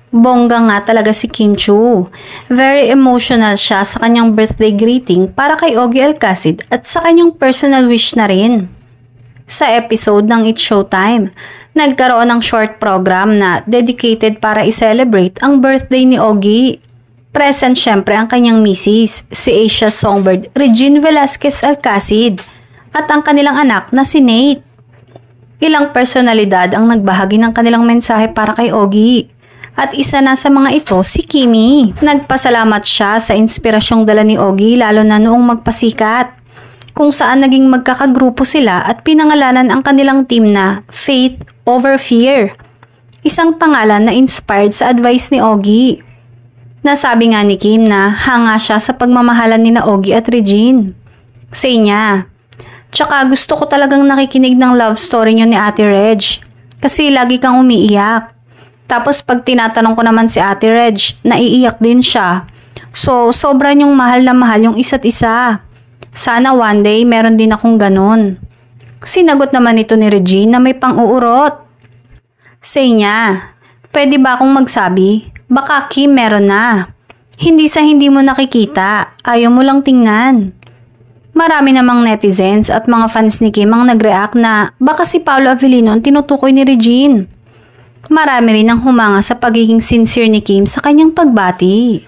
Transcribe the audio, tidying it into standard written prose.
Bongga nga talaga si Kim Chu. Very emotional siya sa kanyang birthday greeting para kay Ogie Alcacid at sa kanyang personal wish na rin. Sa episode ng It's Showtime, nagkaroon ng short program na dedicated para i-celebrate ang birthday ni Ogie. Present syempre ang kanyang misis, si Asia Songbird Regine Velasquez Alcacid at ang kanilang anak na si Nate. Ilang personalidad ang nagbahagi ng kanilang mensahe para kay Ogie. At isa na sa mga ito si Kimi. Nagpasalamat siya sa inspirasyong dala ni Ogie lalo na noong magpasikat, kung saan naging magkakagrupo sila at pinangalanan ang kanilang team na Faith Over Fear. Isang pangalan na inspired sa advice ni Ogie. Nasabi nga ni Kim na hanga siya sa pagmamahalan ni Ogie at Regine. Say niya, "Tsaka gusto ko talagang nakikinig ng love story niyo ni Ate Reg kasi lagi kang umiiyak. Tapos pag tinatanong ko naman si Ate Reg, naiiyak din siya. So, sobra niyong mahal na mahal yung isa't isa. Sana one day meron din akong ganun." Sinagot naman ito ni Regine na may pang-uurot. Say niya, "Pwede ba akong magsabi? Baka Kim meron na. Hindi sa hindi mo nakikita, ayaw mo lang tingnan." Marami namang netizens at mga fans ni Kim ang nag-react na baka si Paolo Avellino ang tinutukoy ni Regine. Marami rin ang humanga sa pagiging sincere ni Kim sa kanyang pagbati.